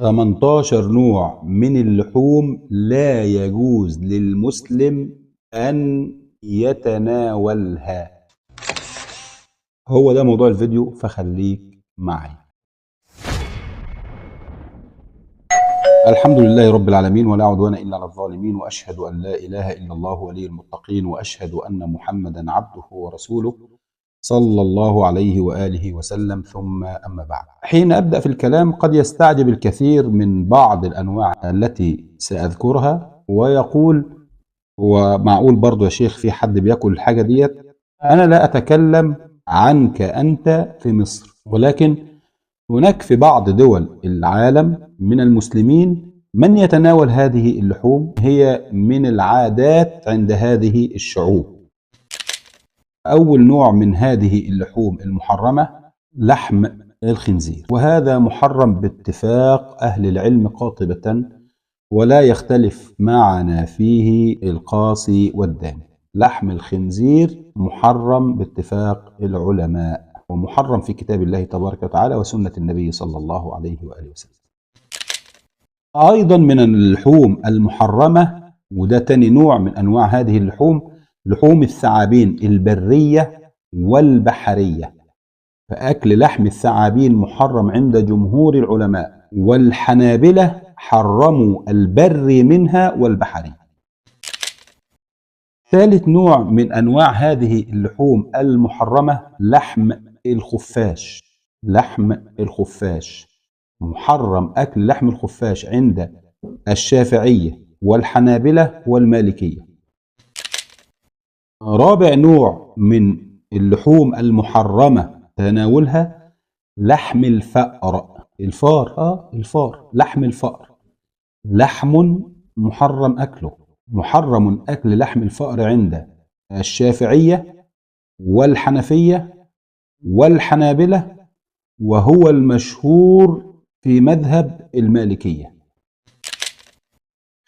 18 نوع من اللحوم لا يجوز للمسلم أن يتناولها. هو ده موضوع الفيديو، فخليك معي. الحمد لله رب العالمين، ولا عدوان إلا على الظالمين، وأشهد أن لا إله إلا الله ولي المتقين، وأشهد أن محمدا عبده ورسوله صلى الله عليه وآله وسلم. ثم أما بعد، حين أبدأ في الكلام قد يستعجب الكثير من بعض الأنواع التي سأذكرها ويقول: هو معقول برضو يا شيخ في حد بياكل الحاجة ديت؟ أنا لا أتكلم عنك أنت في مصر، ولكن هناك في بعض دول العالم من المسلمين من يتناول هذه اللحوم، هي من العادات عند هذه الشعوب. أول نوع من هذه اللحوم المحرمة لحم الخنزير، وهذا محرم باتفاق أهل العلم قاطبة، ولا يختلف معنا فيه القاصي والداني. لحم الخنزير محرم باتفاق العلماء، ومحرم في كتاب الله تبارك وتعالى وسنة النبي صلى الله عليه وآله وسلم. أيضا من اللحوم المحرمة، وده تاني نوع من أنواع هذه اللحوم، لحوم الثعابين البرية والبحرية. فأكل لحم الثعابين محرم عند جمهور العلماء، والحنابلة حرموا البر منها والبحري. ثالث نوع من أنواع هذه اللحوم المحرمة لحم الخفاش. لحم الخفاش محرم أكل لحم الخفاش عند الشافعية والحنابلة والمالكية. رابع نوع من اللحوم المحرمة تناولها لحم الفأر. الفار، لحم الفأر لحم محرم أكله. محرم أكل لحم الفأر عند الشافعية والحنفية والحنابلة، وهو المشهور في مذهب المالكية.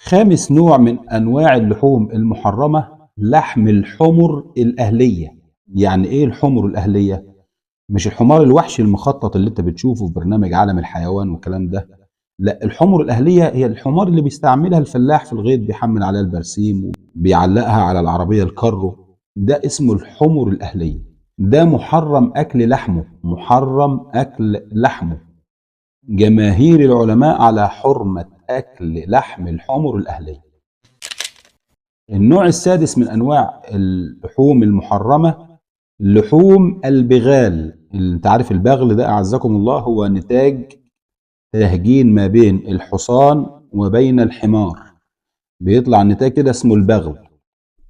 خامس نوع من أنواع اللحوم المحرمة لحم الحمر الأهلية. يعني إيه الحمر الأهلية؟ مش الحمار الوحشي المخطط اللي انت بتشوفه في برنامج عالم الحيوان والكلام ده، لا، الحمر الأهلية هي الحمار اللي بيستعملها الفلاح في الغيط، بيحمل عليها البرسيم وبيعلقها على العربية الكارو. ده اسمه الحمر الأهلية. ده محرم أكل لحمه، محرم أكل لحمه. جماهير العلماء على حرمة أكل لحم الحمر الأهلية. النوع السادس من أنواع اللحوم المحرمة لحوم البغال. انت عارف البغل ده أعزكم الله هو نتاج تهجين ما بين الحصان وبين الحمار، بيطلع نتاج كده اسمه البغل.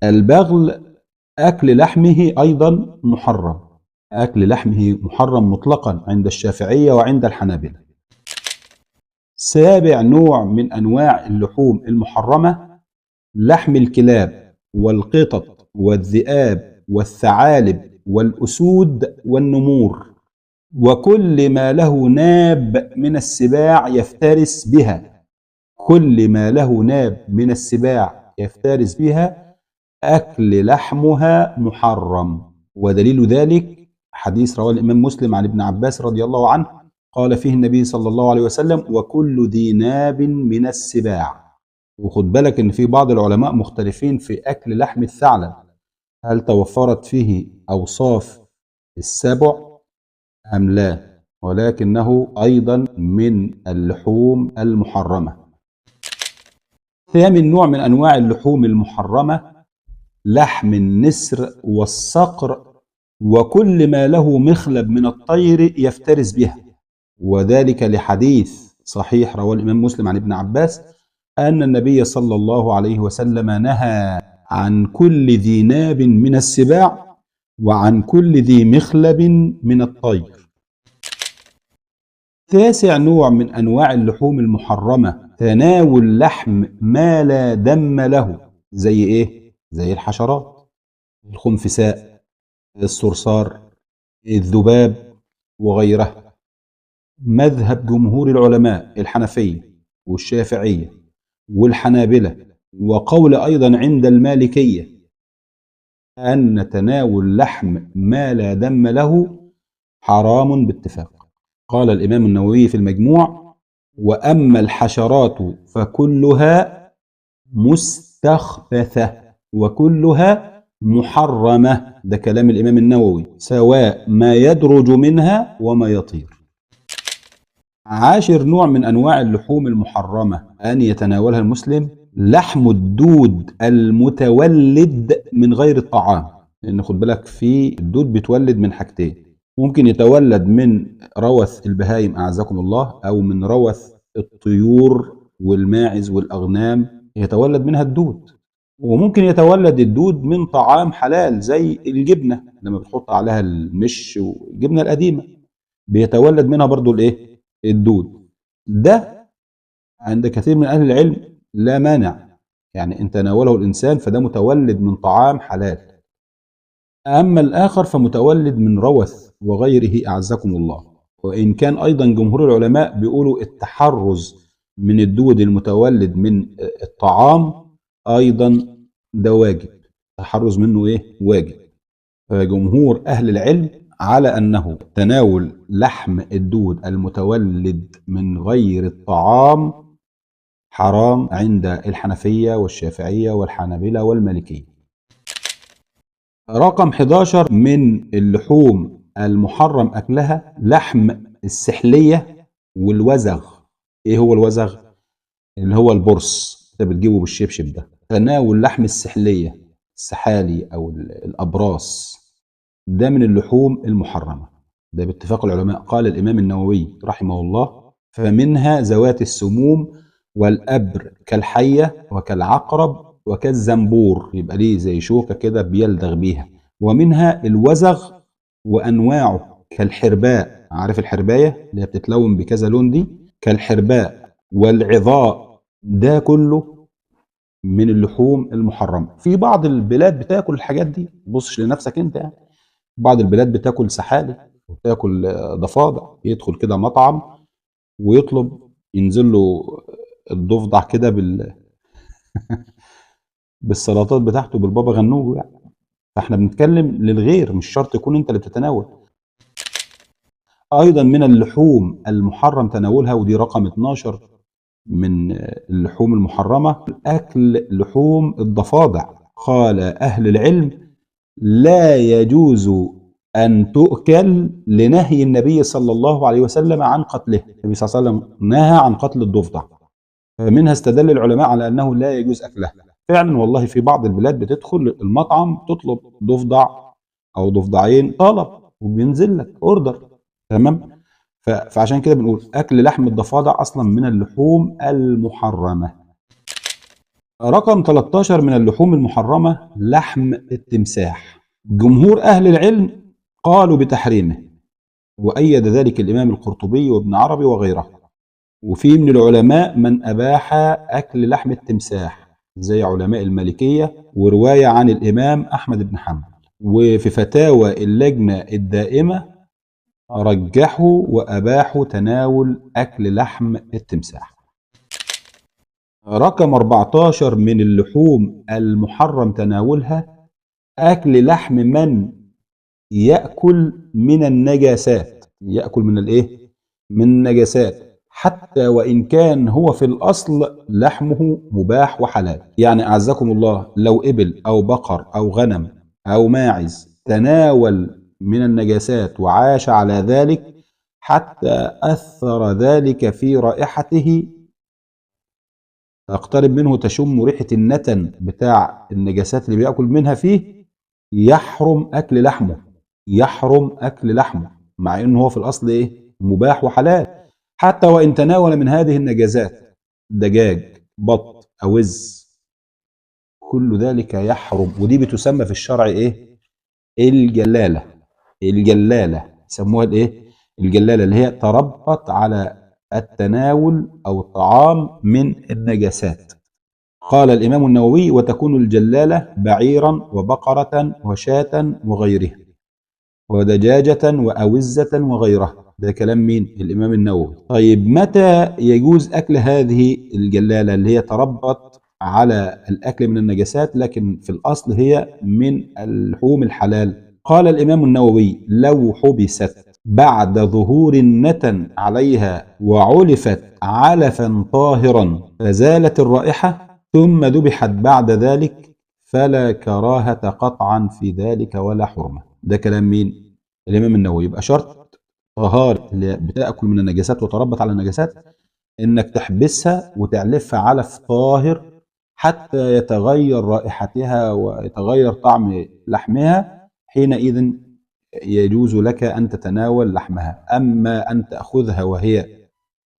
البغل أكل لحمه أيضا محرم. أكل لحمه محرم مطلقا عند الشافعية وعند الحنابلة. سابع نوع من أنواع اللحوم المحرمة لحم الكلاب والقطط والذئاب والثعالب والأسود والنمور، وكل ما له ناب من السباع يفترس بها. كل ما له ناب من السباع يفترس بها أكل لحمها محرم. ودليل ذلك حديث رواه الإمام مسلم عن ابن عباس رضي الله عنه، قال فيه النبي صلى الله عليه وسلم: وكل ذي ناب من السباع. وخد بالك ان في بعض العلماء مختلفين في اكل لحم الثعلب، هل توفرت فيه اوصاف السبع ام لا، ولكنه ايضا من اللحوم المحرمه. ثامن نوع من انواع اللحوم المحرمه لحم النسر والصقر، وكل ما له مخلب من الطير يفترس بها، وذلك لحديث صحيح رواه الامام مسلم عن ابن عباس أن النبي صلى الله عليه وسلم نهى عن كل ذي ناب من السباع وعن كل ذي مخلب من الطير. تاسع نوع من أنواع اللحوم المحرمة تناول لحم ما لا دم له. زي إيه؟ زي الحشرات، الخنفساء، الصرصار، الذباب وغيرها. مذهب جمهور العلماء الحنفية والشافعية والحنابلة، وقول أيضا عند المالكية، أن تناول لحم ما لا دم له حرام باتفاق. قال الإمام النووي في المجموع: وأما الحشرات فكلها مستخبثة وكلها محرمة. ده كلام الإمام النووي، سواء ما يدرج منها وما يطير. عاشر نوع من أنواع اللحوم المحرمة أن يتناولها المسلم لحم الدود المتولد من غير الطعام. لأن خد بالك، في الدود بيتولد من حاجتين: ممكن يتولد من روث البهايم أعزكم الله، أو من روث الطيور والماعز والأغنام يتولد منها الدود. وممكن يتولد الدود من طعام حلال زي الجبنة، لما بتحط عليها المش والجبنة القديمة بيتولد منها برضو الدود. ده عند كثير من أهل العلم لا مانع، يعني إن تناوله الإنسان فده متولد من طعام حلال. أما الآخر فمتولد من روث وغيره أعزكم الله. وإن كان أيضا جمهور العلماء بيقولوا التحرز من الدود المتولد من الطعام أيضا ده واجب، التحرز منه واجب. فجمهور أهل العلم على أنه تناول لحم الدود المتولد من غير الطعام حرام عند الحنفية والشافعية والحنابلة والمالكية. رقم 11 من اللحوم المحرم أكلها لحم السحلية والوزغ. إيه هو الوزغ؟ اللي هو البرص، أنت بتجيبه بالشبشب. ده تناول لحم السحلية، السحالي أو الأبراس، ده من اللحوم المحرمة، ده باتفاق العلماء. قال الإمام النووي رحمه الله: فمنها ذوات السموم والأبر كالحية وكالعقرب وكالزنبور، يبقى ليه زي شوكة كده بيلدغ بيها. ومنها الوزغ وأنواعه كالحرباء، عارف الحرباية اللي بتتلون بكذا لون دي؟ كالحرباء والعظاء، ده كله من اللحوم المحرمة. في بعض البلاد بتاكل الحاجات دي، بصش لنفسك انت يعني. بعض البلاد بتاكل سحالي وبتاكل ضفادع، يدخل كده مطعم ويطلب، ينزل له الضفدع كده بالسلطات بتاعته بالبابا غنوج يعني. فاحنا بنتكلم للغير، مش شرط تكون انت اللي بتتناول. ايضا من اللحوم المحرم تناولها، ودي رقم 12 من اللحوم المحرمة، اكل لحوم الضفادع. قال اهل العلم: لا يجوز أن تؤكل لنهي النبي صلى الله عليه وسلم عن قتله. النبي صلى الله عليه وسلم نهى عن قتل الضفدع، فمنها استدل العلماء على أنه لا يجوز أكلها. فعلا والله في بعض البلاد بتدخل المطعم تطلب ضفدع أو ضفدعين طلب، وبينزل لك أوردر، تمام. فعشان كده بنقول أكل لحم الضفادع أصلا من اللحوم المحرمة. رقم 13 من اللحوم المحرمة لحم التمساح. جمهور أهل العلم قالوا بتحريمه، وأيد ذلك الإمام القرطبي وابن عربي وغيره. وفي من العلماء من أباح أكل لحم التمساح زي علماء المالكية، ورواية عن الإمام أحمد بن حنبل. وفي فتاوى اللجنة الدائمة رجحوا وأباحوا تناول أكل لحم التمساح. رقم 14 من اللحوم المحرم تناولها أكل لحم من يأكل من النجاسات. يأكل من من النجاسات، حتى وإن كان هو في الأصل لحمه مباح وحلال. يعني أعزكم الله، لو إبل أو بقر أو غنم أو ماعز تناول من النجاسات وعاش على ذلك حتى أثر ذلك في رائحته، تقترب منه تشم ريحة النتن بتاع النجاسات اللي بيأكل منها فيه، يحرم أكل لحمه، يحرم أكل لحمه، مع إنه هو في الأصل مباح وحلال. حتى وإن تناول من هذه النجاسات دجاج، بط، أوز، كل ذلك يحرم. ودي بتسمى في الشرع الجلالة. الجلالة يسموها الجلالة، اللي هي تربط على التناول أو الطعام من النجاسات. قال الإمام النووي: وتكون الجلالة بعيرا وبقرة وشاة وغيرها ودجاجة وأوزة وغيرها. ده كلام مين؟ الإمام النووي. طيب متى يجوز أكل هذه الجلالة اللي هي تربط على الأكل من النجاسات لكن في الأصل هي من اللحوم الحلال؟ قال الإمام النووي: لو حبست بعد ظهور النتن عليها وعلفت علفا طاهرا فزالت الرائحة ثم ذبحت بعد ذلك فلا كراهة قطعا في ذلك ولا حرمة. ده كلام مين؟ الإمام النووي. يبقى شرط طهارة اللي بتأكل من النجاسات وتربط على النجاسات إنك تحبسها وتعلفها علف طاهر حتى يتغير رائحتها ويتغير طعم لحمها، حينئذ يجوز لك أن تتناول لحمها. أما أن تأخذها وهي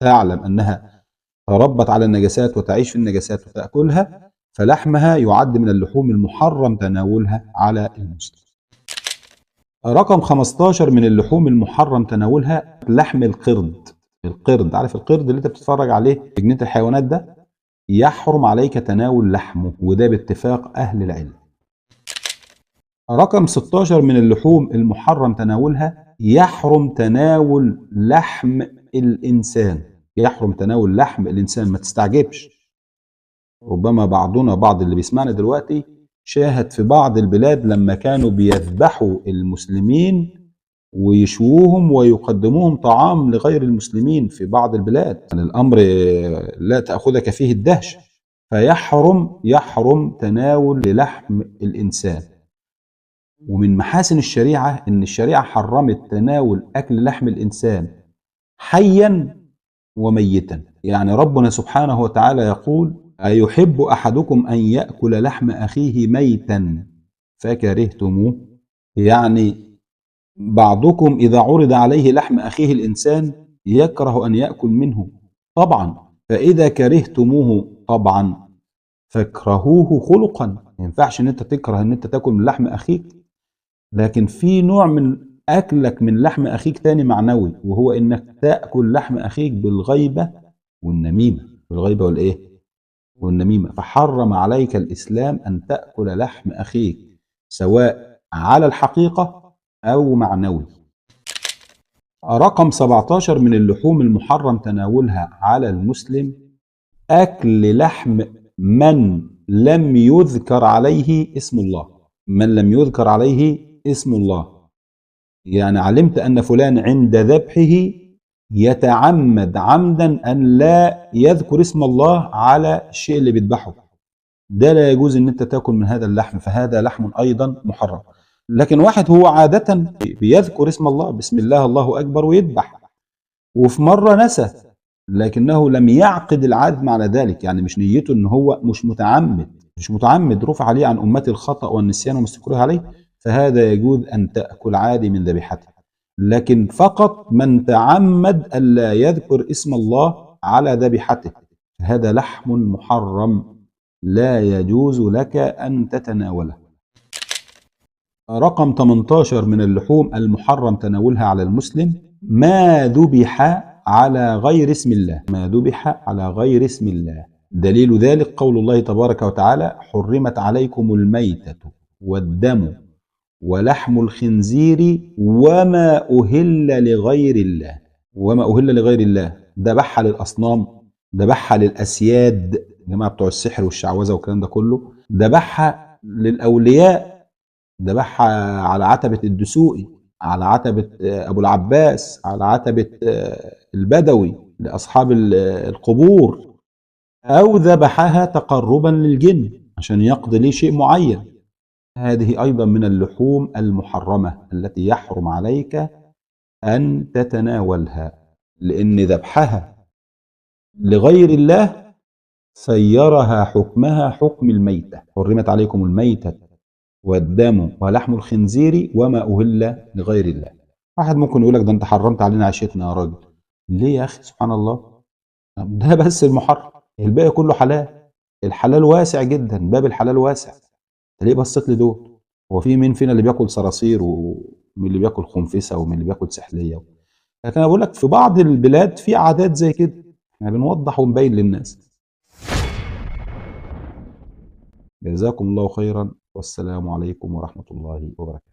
تعلم أنها تربت على النجاسات وتعيش في النجاسات وتأكلها، فلحمها يعد من اللحوم المحرم تناولها على المسلم. رقم 15 من اللحوم المحرم تناولها لحم القرد. القرد، عارف القرد اللي انت بتتفرج عليه في جنينة الحيوانات ده؟ يحرم عليك تناول لحمه، وده باتفاق أهل العلم. رقم 16 من اللحوم المحرم تناولها يحرم تناول لحم الإنسان. يحرم تناول لحم الإنسان، ما تستعجبش. ربما بعض اللي بيسمعنا دلوقتي شاهد في بعض البلاد لما كانوا بيذبحوا المسلمين ويشووهم ويقدموهم طعام لغير المسلمين في بعض البلاد. يعني الأمر لا تأخذك فيه الدهشة. يحرم تناول لحم الإنسان. ومن محاسن الشريعة إن الشريعة حرمت تناول أكل لحم الإنسان حيا وميتا. يعني ربنا سبحانه وتعالى يقول: أيحب أحدكم أن يأكل لحم أخيه ميتا فكرهتموه؟ يعني بعضكم إذا عرض عليه لحم أخيه الإنسان يكره أن يأكل منه طبعا، فإذا كرهتموه طبعا فاكرهوه خلقا. ما ينفعش إن أنت تكره إن أنت تاكل من لحم أخيك، لكن في نوع من أكلك من لحم أخيك تاني معنوي، وهو إنك تأكل لحم أخيك بالغيبة والنميمة. بالغيبة والإيه؟ والنميمة. فحرم عليك الإسلام أن تأكل لحم أخيك سواء على الحقيقة أو معنوي. رقم 17 من اللحوم المحرم تناولها على المسلم أكل لحم من لم يذكر عليه اسم الله. من لم يذكر عليه اسم الله، يعني علمت أن فلان عند ذبحه يتعمد عمدا أن لا يذكر اسم الله على الشيء اللي بيذبحه، ده لا يجوز أن أنت تأكل من هذا اللحم، فهذا لحم أيضا محرم. لكن واحد هو عادة بيذكر اسم الله، بسم الله الله أكبر، ويذبح، وفي مرة نسى لكنه لم يعقد العزم على ذلك، يعني مش نيته أنه هو مش متعمد، رفع عليه عن أمتي الخطأ والنسيان وما استكره عليه، فهذا يجوز أن تأكل عادي من ذبيحته. لكن فقط من تعمد ألا يذكر اسم الله على ذبيحته هذا لحم محرم لا يجوز لك أن تتناوله. رقم 18 من اللحوم المحرم تناولها على المسلم ما ذبح على غير اسم الله. ما ذبح على غير اسم الله. دليل ذلك قول الله تبارك وتعالى: حرمت عليكم الميتة والدم ولحم الخنزير وما أهل لغير الله. وما أهل لغير الله، ذبحها للأصنام، ذبحها للأسياد، الجماعة بتوع السحر والشعوذة والكلام ده كله، ذبحها للأولياء، ذبحها على عتبة الدسوقي، على عتبة أبو العباس، على عتبة البدوي لأصحاب القبور، أو ذبحها تقربا للجن عشان يقضي ليه شيء معين. هذه أيضا من اللحوم المحرمة التي يحرم عليك أن تتناولها، لأن ذبحها لغير الله سيرها حكمها حكم الميتة. حرمت عليكم الميتة والدم ولحم الخنزير وما أهل لغير الله. واحد ممكن يقول لك: ده أنت حرمت علينا عيشتنا يا راجل. ليه يا أخي؟ سبحان الله، ده بس المحرم، الباقي كله حلال. الحلال واسع جدا، باب الحلال واسع. ليه بصيت لي دول؟ هو في مين فينا اللي بياكل صراصير ومين اللي بياكل خنفسه ومين اللي بياكل سحليه؟ لكن انا بقول لك في بعض البلاد في عادات زي كده، احنا بنوضح ونبين للناس. جزاكم الله خيرا، والسلام عليكم ورحمه الله وبركاته.